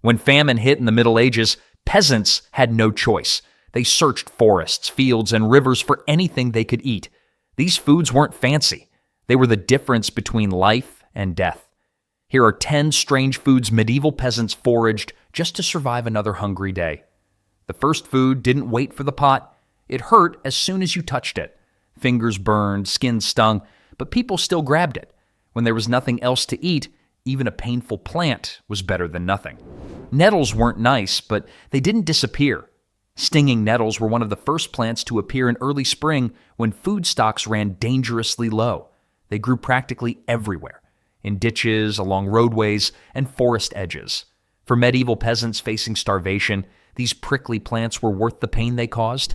When famine hit in the Middle Ages, peasants had no choice. They searched forests, fields, and rivers for anything they could eat. These foods weren't fancy. They were the difference between life and death. Here are 10 strange foods medieval peasants foraged just to survive another hungry day. The first food didn't wait for the pot. It hurt as soon as you touched it. Fingers burned, skin stung, but people still grabbed it. When there was nothing else to eat, even a painful plant was better than nothing. Nettles weren't nice, but they didn't disappear. Stinging nettles were one of the first plants to appear in early spring when food stocks ran dangerously low. They grew practically everywhere, in ditches, along roadways, and forest edges. For medieval peasants facing starvation, these prickly plants were worth the pain they caused.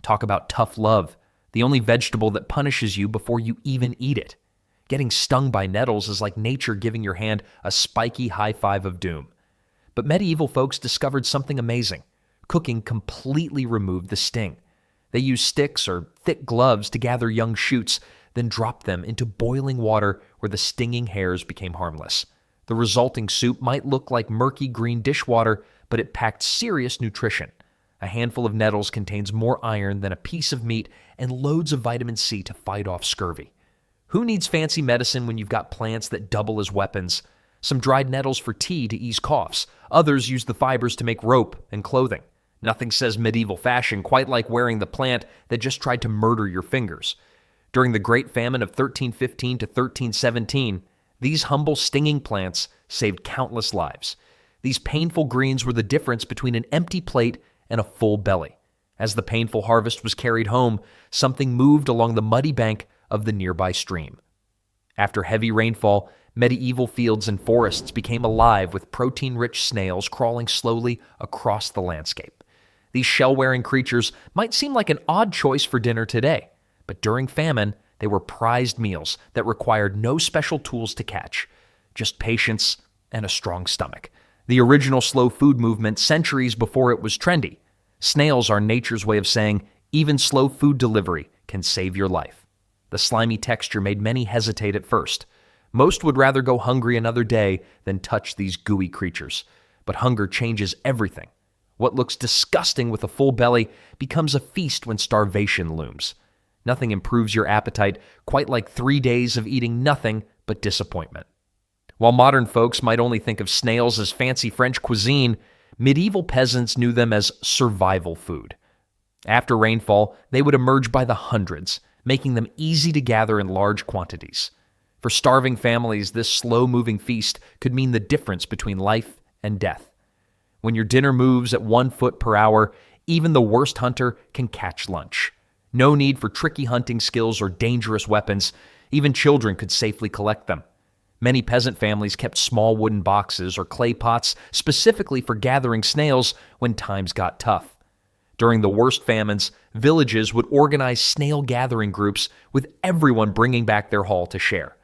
Talk about tough love, the only vegetable that punishes you before you even eat it. Getting stung by nettles is like nature giving your hand a spiky high five of doom. But medieval folks discovered something amazing. Cooking completely removed the sting. They used sticks or thick gloves to gather young shoots, then dropped them into boiling water where the stinging hairs became harmless. The resulting soup might look like murky green dishwater, but it packed serious nutrition. A handful of nettles contains more iron than a piece of meat and loads of vitamin C to fight off scurvy. Who needs fancy medicine when you've got plants that double as weapons? Some dried nettles for tea to ease coughs. Others use the fibers to make rope and clothing. Nothing says medieval fashion quite like wearing the plant that just tried to murder your fingers. During the Great Famine of 1315 to 1317, these humble stinging plants saved countless lives. These painful greens were the difference between an empty plate and a full belly. As the painful harvest was carried home, something moved along the muddy bank of the nearby stream. After heavy rainfall, medieval fields and forests became alive with protein-rich snails crawling slowly across the landscape. These shell-wearing creatures might seem like an odd choice for dinner today, but during famine, they were prized meals that required no special tools to catch, just patience and a strong stomach. The original slow food movement centuries before it was trendy. Snails are nature's way of saying, even slow food delivery can save your life. The slimy texture made many hesitate at first. Most would rather go hungry another day than touch these gooey creatures. But hunger changes everything. What looks disgusting with a full belly becomes a feast when starvation looms. Nothing improves your appetite quite like 3 days of eating nothing but disappointment. While modern folks might only think of snails as fancy French cuisine, medieval peasants knew them as survival food. After rainfall, they would emerge by the hundreds, making them easy to gather in large quantities. For starving families, this slow-moving feast could mean the difference between life and death. When your dinner moves at 1 foot per hour, even the worst hunter can catch lunch. No need for tricky hunting skills or dangerous weapons. Even children could safely collect them. Many peasant families kept small wooden boxes or clay pots specifically for gathering snails when times got tough. During the worst famines, villages would organize snail gathering groups with everyone bringing back their haul to share.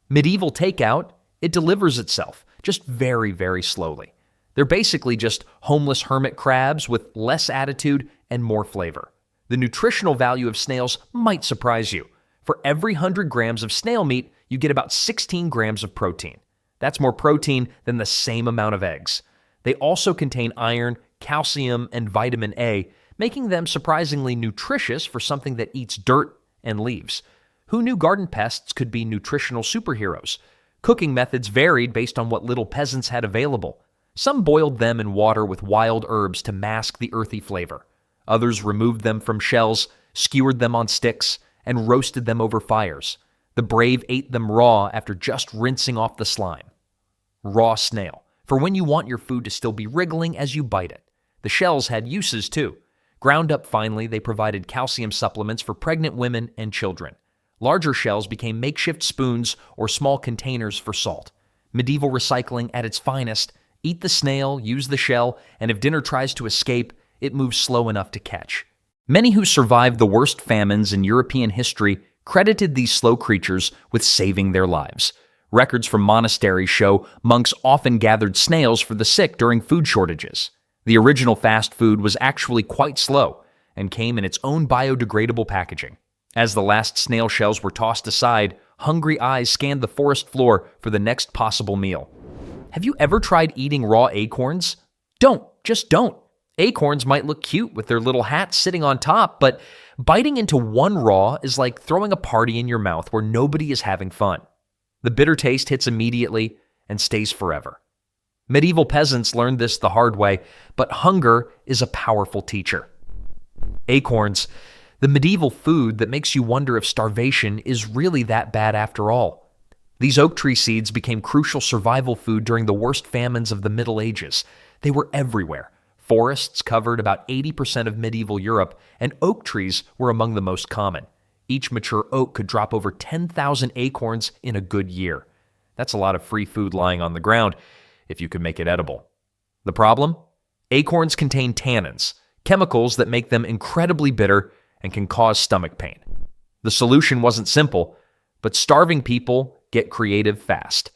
Medieval takeout, it delivers itself, just very, very slowly. They're basically just homeless hermit crabs with less attitude and more flavor. The nutritional value of snails might surprise you. For every 100 grams of snail meat, you get about 16 grams of protein. That's more protein than the same amount of eggs. They also contain iron, calcium, and vitamin A, making them surprisingly nutritious for something that eats dirt and leaves. Who knew garden pests could be nutritional superheroes? Cooking methods varied based on what little peasants had available. Some boiled them in water with wild herbs to mask the earthy flavor. Others removed them from shells, skewered them on sticks, and roasted them over fires. The brave ate them raw after just rinsing off the slime. Raw snail, for when you want your food to still be wriggling as you bite it. The shells had uses too. Ground up finely, they provided calcium supplements for pregnant women and children. Larger shells became makeshift spoons or small containers for salt. Medieval recycling at its finest. Eat the snail, use the shell, and if dinner tries to escape, it moves slow enough to catch. Many who survived the worst famines in European history credited these slow creatures with saving their lives. Records from monasteries show monks often gathered snails for the sick during food shortages. The original fast food was actually quite slow and came in its own biodegradable packaging. As the last snail shells were tossed aside, hungry eyes scanned the forest floor for the next possible meal. Have you ever tried eating raw acorns? Just don't. Acorns might look cute with their little hats sitting on top, but biting into one raw is like throwing a party in your mouth where nobody is having fun. The bitter taste hits immediately and stays forever. Medieval peasants learned this the hard way, but hunger is a powerful teacher. Acorns, the medieval food that makes you wonder if starvation is really that bad after all. These oak tree seeds became crucial survival food during the worst famines of the Middle Ages. They were everywhere. Forests covered about 80% of medieval Europe, and oak trees were among the most common. Each mature oak could drop over 10,000 acorns in a good year. That's a lot of free food lying on the ground, if you could make it edible. The problem? Acorns contain tannins, chemicals that make them incredibly bitter and can cause stomach pain. The solution wasn't simple, but starving people get creative fast.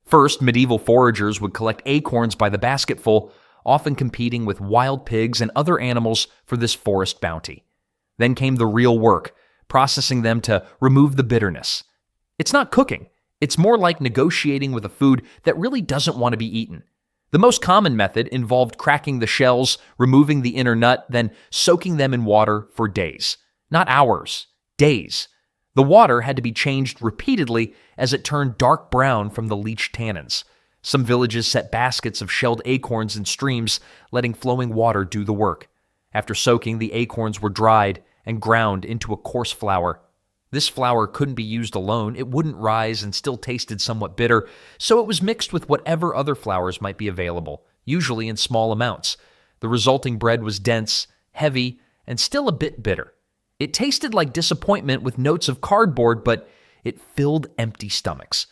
First, medieval foragers would collect acorns by the basketful, often competing with wild pigs and other animals for this forest bounty. Then came the real work, processing them to remove the bitterness. It's not cooking. It's more like negotiating with a food that really doesn't want to be eaten. The most common method involved cracking the shells, removing the inner nut, then soaking them in water for days. Not hours, days. The water had to be changed repeatedly as it turned dark brown from the leached tannins. Some villages set baskets of shelled acorns in streams, letting flowing water do the work. After soaking, the acorns were dried and ground into a coarse flour. This flour couldn't be used alone. It wouldn't rise and still tasted somewhat bitter, so it was mixed with whatever other flours might be available, usually in small amounts. The resulting bread was dense, heavy, and still a bit bitter. It tasted like disappointment with notes of cardboard, but it filled empty stomachs.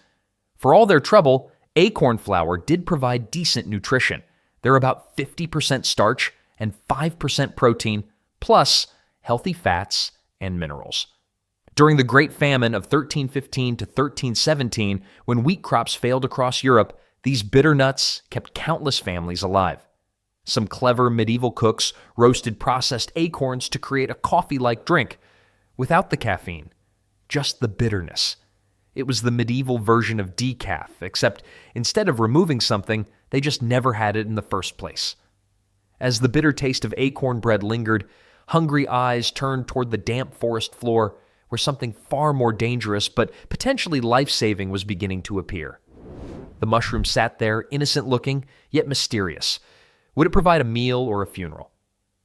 For all their trouble, acorn flour did provide decent nutrition. They're about 50% starch and 5% protein, plus healthy fats and minerals. During the Great Famine of 1315 to 1317, when wheat crops failed across Europe, these bitter nuts kept countless families alive. Some clever medieval cooks roasted processed acorns to create a coffee-like drink, without the caffeine, just the bitterness. It was the medieval version of decaf, except instead of removing something, they just never had it in the first place. As the bitter taste of acorn bread lingered, hungry eyes turned toward the damp forest floor, where something far more dangerous but potentially life-saving was beginning to appear. The mushroom sat there, innocent-looking, yet mysterious. Would it provide a meal or a funeral?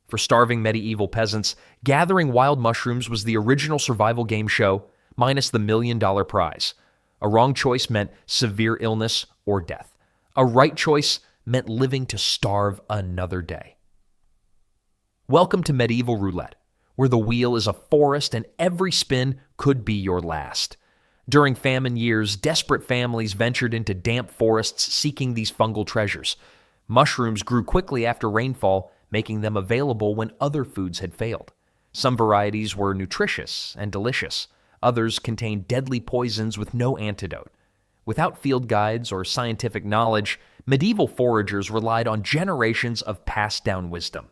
For starving medieval peasants, gathering wild mushrooms was the original survival game show, minus the $1 million prize. A wrong choice meant severe illness or death. A right choice meant living to starve another day. Welcome to Medieval Roulette, where the wheel is a forest and every spin could be your last. During famine years, desperate families ventured into damp forests seeking these fungal treasures. Mushrooms grew quickly after rainfall, making them available when other foods had failed. Some varieties were nutritious and delicious. Others contained deadly poisons with no antidote. Without field guides or scientific knowledge, medieval foragers relied on generations of passed-down wisdom.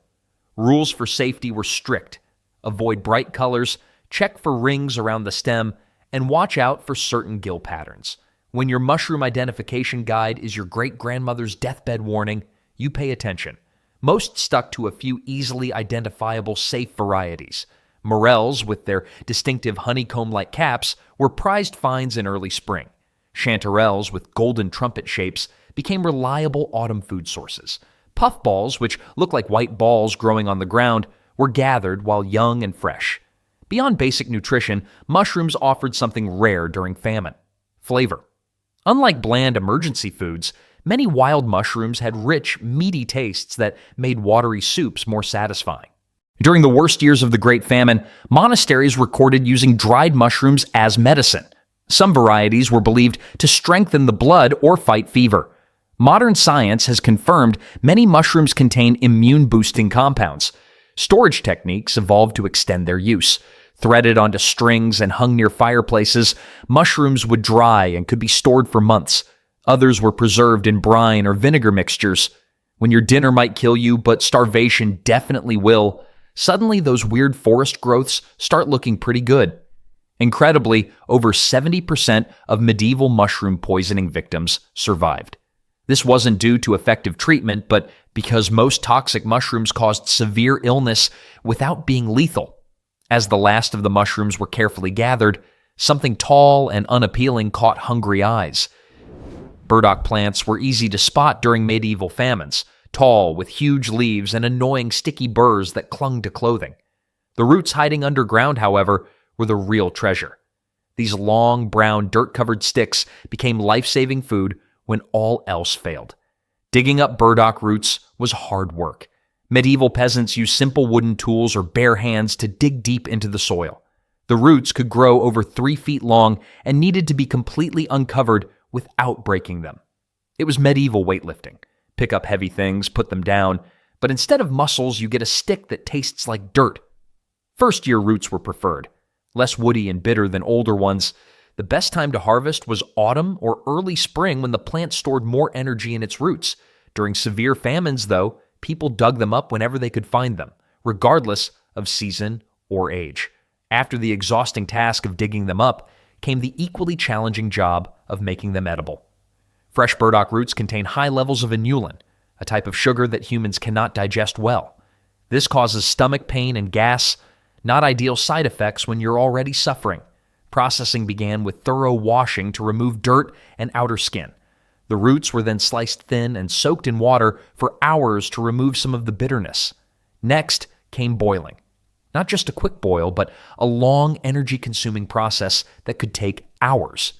Rules for safety were strict. Avoid bright colors, check for rings around the stem, and watch out for certain gill patterns. When your mushroom identification guide is your great-grandmother's deathbed warning, you pay attention. Most stuck to a few easily identifiable safe varieties. Morels, with their distinctive honeycomb-like caps, were prized finds in early spring. Chanterelles, with golden trumpet shapes, became reliable autumn food sources. Puffballs, which look like white balls growing on the ground, were gathered while young and fresh. Beyond basic nutrition, mushrooms offered something rare during famine: flavor. Unlike bland emergency foods, many wild mushrooms had rich, meaty tastes that made watery soups more satisfying. During the worst years of the Great Famine, monasteries recorded using dried mushrooms as medicine. Some varieties were believed to strengthen the blood or fight fever. Modern science has confirmed many mushrooms contain immune-boosting compounds. Storage techniques evolved to extend their use. Threaded onto strings and hung near fireplaces, mushrooms would dry and could be stored for months. Others were preserved in brine or vinegar mixtures. When your dinner might kill you, but starvation definitely will, suddenly those weird forest growths start looking pretty good. Incredibly, over 70% of medieval mushroom poisoning victims survived. This wasn't due to effective treatment, but because most toxic mushrooms caused severe illness without being lethal. As the last of the mushrooms were carefully gathered, something tall and unappealing caught hungry eyes. Burdock plants were easy to spot during medieval famines, tall with huge leaves and annoying sticky burrs that clung to clothing. The roots hiding underground, however, were the real treasure. These long, brown, dirt-covered sticks became life-saving food when all else failed. Digging up burdock roots was hard work. Medieval peasants used simple wooden tools or bare hands to dig deep into the soil. The roots could grow over 3 feet long and needed to be completely uncovered without breaking them. It was medieval weightlifting. Pick up heavy things, put them down, but instead of muscles, you get a stick that tastes like dirt. First-year roots were preferred, less woody and bitter than older ones. The best time to harvest was autumn or early spring when the plant stored more energy in its roots. During severe famines, though, people dug them up whenever they could find them, regardless of season or age. After the exhausting task of digging them up came the equally challenging job of making them edible. Fresh burdock roots contain high levels of inulin, a type of sugar that humans cannot digest well. This causes stomach pain and gas, not ideal side effects when you're already suffering. Processing began with thorough washing to remove dirt and outer skin. The roots were then sliced thin and soaked in water for hours to remove some of the bitterness. Next came boiling. Not just a quick boil, but a long, energy-consuming process that could take hours.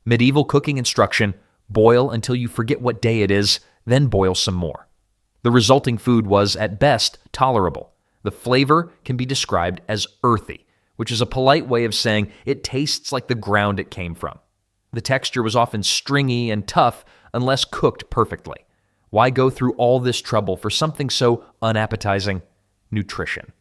Medieval cooking instruction: boil until you forget what day it is, then boil some more. The resulting food was, at best, tolerable. The flavor can be described as earthy, which is a polite way of saying it tastes like the ground it came from. The texture was often stringy and tough unless cooked perfectly. Why go through all this trouble for something so unappetizing? Nutrition.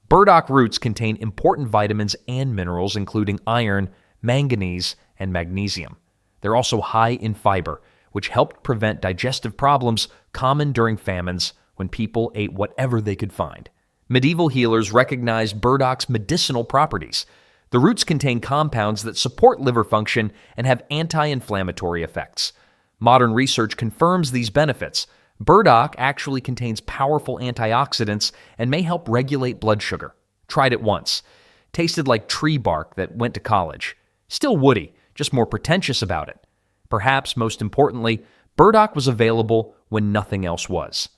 Burdock roots contain important vitamins and minerals, including iron, manganese, and magnesium. They're also high in fiber, which helped prevent digestive problems common during famines when people ate whatever they could find. Medieval healers recognized burdock's medicinal properties. The roots contain compounds that support liver function and have anti-inflammatory effects. Modern research confirms these benefits. Burdock actually contains powerful antioxidants and may help regulate blood sugar. Tried it once. Tasted like tree bark that went to college. Still woody, just more pretentious about it. Perhaps most importantly, burdock was available when nothing else was.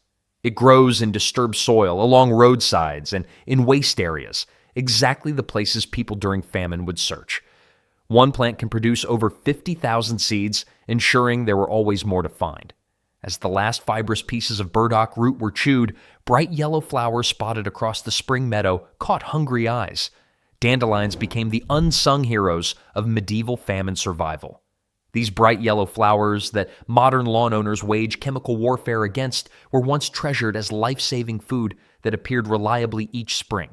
It grows in disturbed soil, along roadsides, and in waste areas, exactly the places people during famine would search. One plant can produce over 50,000 seeds, ensuring there were always more to find. As the last fibrous pieces of burdock root were chewed, bright yellow flowers spotted across the spring meadow caught hungry eyes. Dandelions became the unsung heroes of medieval famine survival. These bright yellow flowers that modern lawn owners wage chemical warfare against were once treasured as life-saving food that appeared reliably each spring.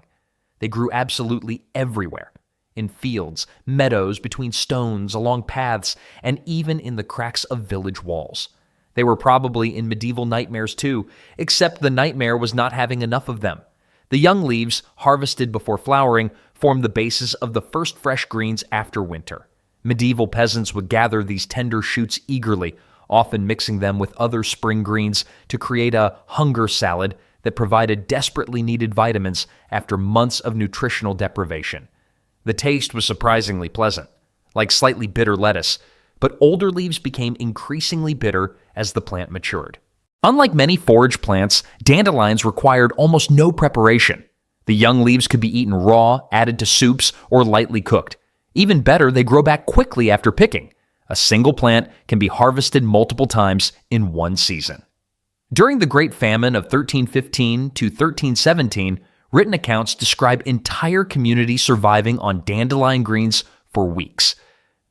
They grew absolutely everywhere, in fields, meadows, between stones, along paths, and even in the cracks of village walls. They were probably in medieval nightmares too, except the nightmare was not having enough of them. The young leaves, harvested before flowering, formed the basis of the first fresh greens after winter. Medieval peasants would gather these tender shoots eagerly, often mixing them with other spring greens to create a hunger salad that provided desperately needed vitamins after months of nutritional deprivation. The taste was surprisingly pleasant, like slightly bitter lettuce, but older leaves became increasingly bitter as the plant matured. Unlike many forage plants, dandelions required almost no preparation. The young leaves could be eaten raw, added to soups, or lightly cooked. Even better, they grow back quickly after picking. A single plant can be harvested multiple times in one season. During the Great Famine of 1315 to 1317, written accounts describe entire communities surviving on dandelion greens for weeks.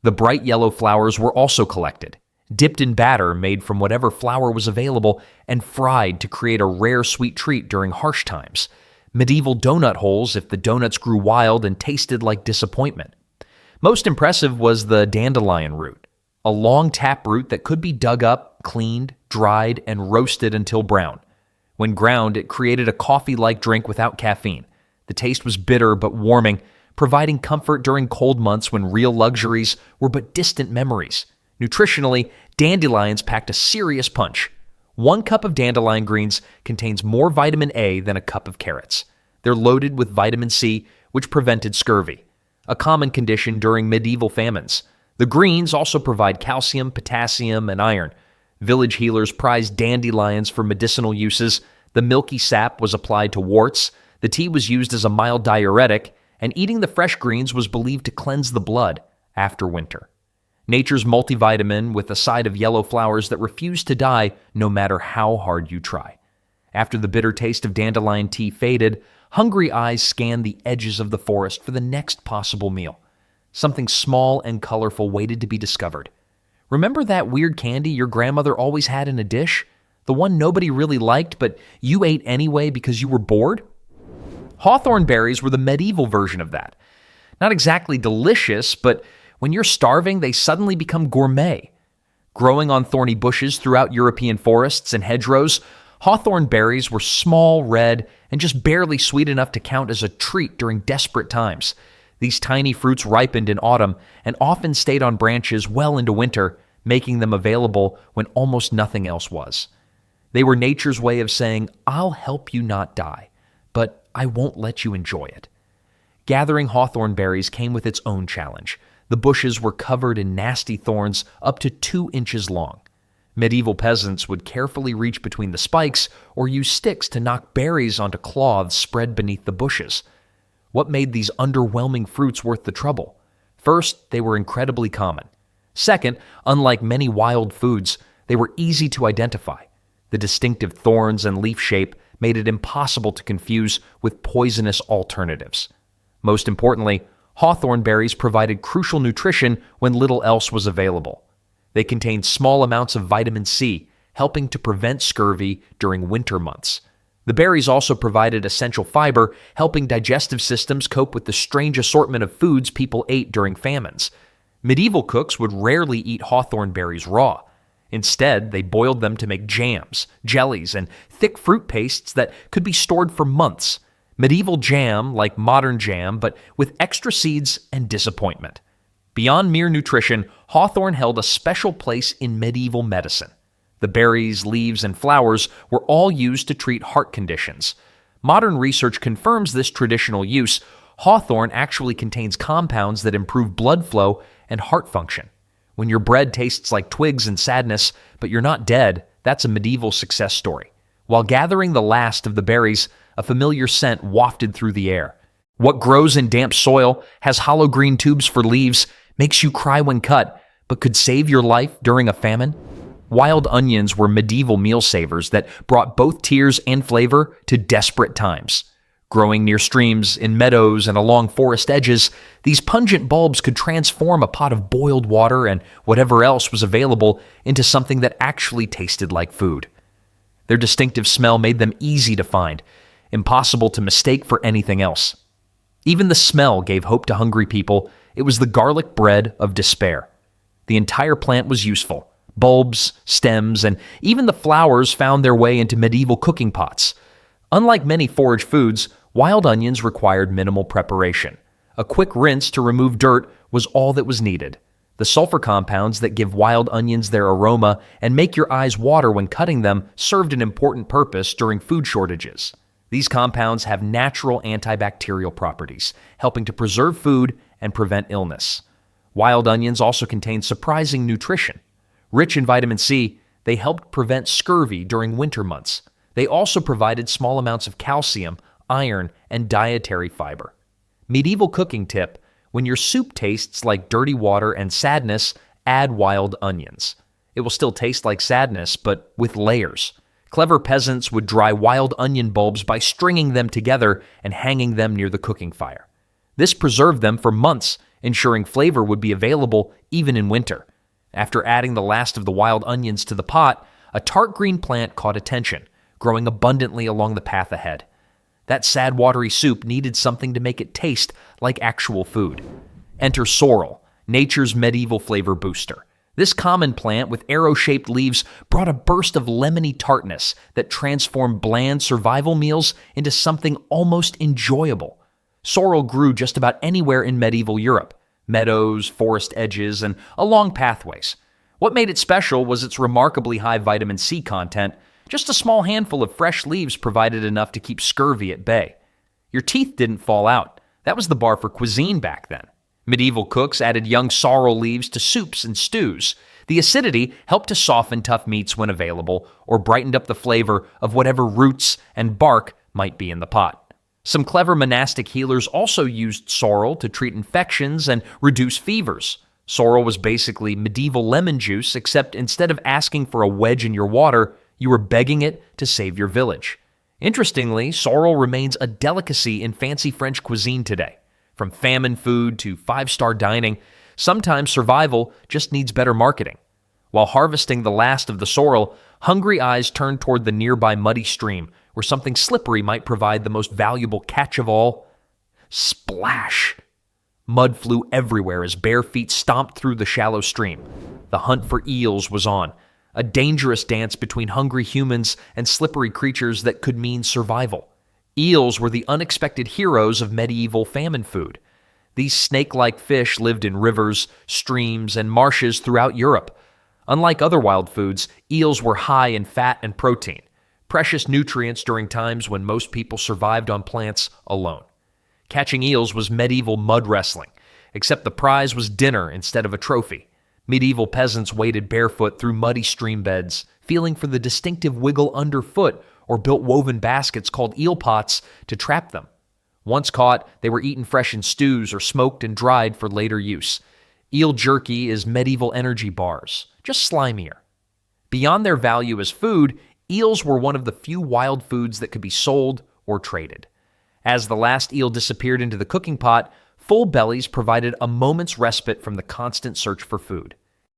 The bright yellow flowers were also collected, dipped in batter made from whatever flour was available, and fried to create a rare sweet treat during harsh times. Medieval donut holes if the donuts grew wild and tasted like disappointment. Most impressive was the dandelion root, a long tap root that could be dug up, cleaned, dried, and roasted until brown. When ground, it created a coffee-like drink without caffeine. The taste was bitter but warming, providing comfort during cold months when real luxuries were but distant memories. Nutritionally, dandelions packed a serious punch. 1 cup of dandelion greens contains more vitamin A than a cup of carrots. They're loaded with vitamin C, which prevented scurvy, a common condition during medieval famines. The greens also provide calcium, potassium, and iron. Village healers prized dandelions for medicinal uses. The milky sap was applied to warts. The tea was used as a mild diuretic, and eating the fresh greens was believed to cleanse the blood after winter. Nature's multivitamin with a side of yellow flowers that refuse to die no matter how hard you try. After the bitter taste of dandelion tea faded, hungry eyes scanned the edges of the forest for the next possible meal. Something small and colorful waited to be discovered. Remember that weird candy your grandmother always had in a dish? The one nobody really liked, but you ate anyway because you were bored? Hawthorne berries were the medieval version of that. Not exactly delicious, but when you're starving, they suddenly become gourmet. Growing on thorny bushes throughout European forests and hedgerows, hawthorne berries were small, red, and just barely sweet enough to count as a treat during desperate times. These tiny fruits ripened in autumn and often stayed on branches well into winter, making them available when almost nothing else was. They were nature's way of saying, "I'll help you not die, but I won't let you enjoy it." Gathering hawthorne berries came with its own challenge. The bushes were covered in nasty thorns up to 2 inches long. Medieval peasants would carefully reach between the spikes or use sticks to knock berries onto cloths spread beneath the bushes. What made these underwhelming fruits worth the trouble? First, they were incredibly common. Second, unlike many wild foods, they were easy to identify. The distinctive thorns and leaf shape made it impossible to confuse with poisonous alternatives. Most importantly, hawthorne berries provided crucial nutrition when little else was available. They contained small amounts of vitamin C, helping to prevent scurvy during winter months. The berries also provided essential fiber, helping digestive systems cope with the strange assortment of foods people ate during famines. Medieval cooks would rarely eat hawthorne berries raw. Instead, they boiled them to make jams, jellies, and thick fruit pastes that could be stored for months. Medieval jam like modern jam, but with extra seeds and disappointment. Beyond mere nutrition, hawthorn held a special place in medieval medicine. The berries, leaves, and flowers were all used to treat heart conditions. Modern research confirms this traditional use. Hawthorn actually contains compounds that improve blood flow and heart function. When your bread tastes like twigs and sadness, but you're not dead, that's a medieval success story. While gathering the last of the berries, a familiar scent wafted through the air. What grows in damp soil, has hollow green tubes for leaves, makes you cry when cut, but could save your life during a famine? Wild onions were medieval meal savers that brought both tears and flavor to desperate times. Growing near streams, in meadows, and along forest edges, these pungent bulbs could transform a pot of boiled water and whatever else was available into something that actually tasted like food. Their distinctive smell made them easy to find, impossible to mistake for anything else. Even the smell gave hope to hungry people. It was the garlic bread of despair. The entire plant was useful. Bulbs, stems, and even the flowers found their way into medieval cooking pots. Unlike many forage foods, wild onions required minimal preparation. A quick rinse to remove dirt was all that was needed. The sulfur compounds that give wild onions their aroma and make your eyes water when cutting them served an important purpose during food shortages. These compounds have natural antibacterial properties, helping to preserve food and prevent illness. Wild onions also contain surprising nutrition. Rich in vitamin C, they helped prevent scurvy during winter months. They also provided small amounts of calcium, iron, and dietary fiber. Medieval cooking tip: when your soup tastes like dirty water and sadness, add wild onions. It will still taste like sadness, but with layers. Clever peasants would dry wild onion bulbs by stringing them together and hanging them near the cooking fire. This preserved them for months, ensuring flavor would be available even in winter. After adding the last of the wild onions to the pot, a tart green plant caught attention, growing abundantly along the path ahead. That sad, watery soup needed something to make it taste like actual food. Enter sorrel, nature's medieval flavor booster. This common plant with arrow-shaped leaves brought a burst of lemony tartness that transformed bland survival meals into something almost enjoyable. Sorrel grew just about anywhere in medieval Europe: meadows, forest edges, and along pathways. What made it special was its remarkably high vitamin C content. Just a small handful of fresh leaves provided enough to keep scurvy at bay. Your teeth didn't fall out. That was the bar for cuisine back then. Medieval cooks added young sorrel leaves to soups and stews. The acidity helped to soften tough meats when available, or brightened up the flavor of whatever roots and bark might be in the pot. Some clever monastic healers also used sorrel to treat infections and reduce fevers. Sorrel was basically medieval lemon juice, except instead of asking for a wedge in your water, you were begging it to save your village. Interestingly, sorrel remains a delicacy in fancy French cuisine today. From famine food to five-star dining, sometimes survival just needs better marketing. While harvesting the last of the sorrel, hungry eyes turned toward the nearby muddy stream, where something slippery might provide the most valuable catch of all. Splash! Mud flew everywhere as bare feet stomped through the shallow stream. The hunt for eels was on, a dangerous dance between hungry humans and slippery creatures that could mean survival. Eels were the unexpected heroes of medieval famine food. These snake-like fish lived in rivers, streams, and marshes throughout Europe. Unlike other wild foods, eels were high in fat and protein, precious nutrients during times when most people survived on plants alone. Catching eels was medieval mud wrestling, except the prize was dinner instead of a trophy. Medieval peasants waded barefoot through muddy stream beds, feeling for the distinctive wiggle underfoot, or built woven baskets called eel pots to trap them. Once caught, they were eaten fresh in stews or smoked and dried for later use. Eel jerky is medieval energy bars, just slimier. Beyond their value as food, eels were one of the few wild foods that could be sold or traded. As the last eel disappeared into the cooking pot, full bellies provided a moment's respite from the constant search for food.